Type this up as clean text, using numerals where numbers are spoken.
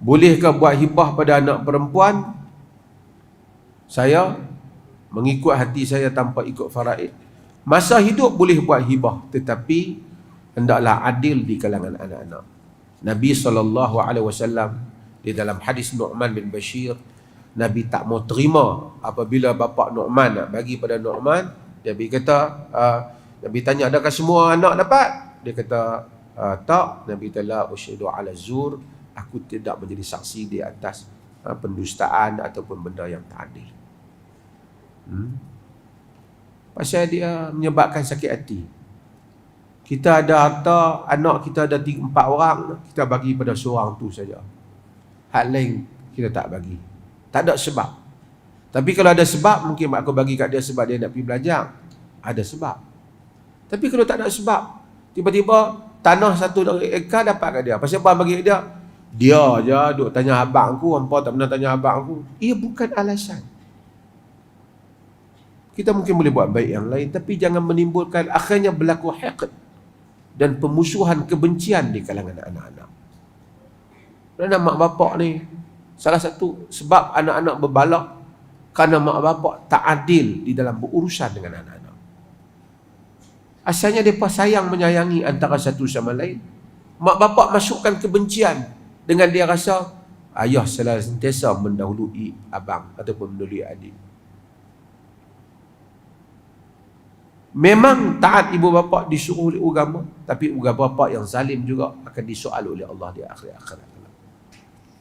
Bolehkah buat hibah pada anak perempuan? Saya mengikut hati saya tanpa ikut faraid. Masa hidup boleh buat hibah, tetapi hendaklah adil di kalangan anak-anak. Nabi SAW di dalam hadis Nu'man bin Bashir, Nabi tak mau terima apabila bapa Nu'man nak bagi pada Nu'man. Nabi kata, Nabi tanya, adakah semua anak dapat? Dia kata, tak. Nabi kata, la ushidu ala zur, aku tidak menjadi saksi di atas pendustaan ataupun benda yang tak adil. Pasal dia menyebabkan sakit hati. Kita ada harta, anak kita ada 4 orang, kita bagi pada seorang tu saja. Hak lain kita tak bagi. Tak ada sebab. Tapi kalau ada sebab, mungkin aku bagi kat dia sebab dia nak pergi belajar. Ada sebab. Tapi kalau tak ada sebab, tiba-tiba tanah 1 ekar dapat kat dia. Pasal apa bagi dia? Dia je duk tanya abang aku, hampa tak pernah tanya abang aku. Ia bukan alasan. Kita mungkin boleh buat baik yang lain, tapi jangan menimbulkan akhirnya berlaku hiqd dan pemusuhan, kebencian di kalangan anak-anak. Kerana mak bapak ni, salah satu sebab anak-anak berbalak kerana mak bapak tak adil di dalam berurusan dengan anak-anak. Asalnya mereka sayang menyayangi antara satu sama lain. Mak bapak masukkan kebencian dengan dia rasa ayah sentiasa mendahului abang ataupun mendahului adik. Memang taat ibu bapa disuruh oleh agama, tapi agama bapa yang zalim juga akan disoal oleh Allah di akhirat.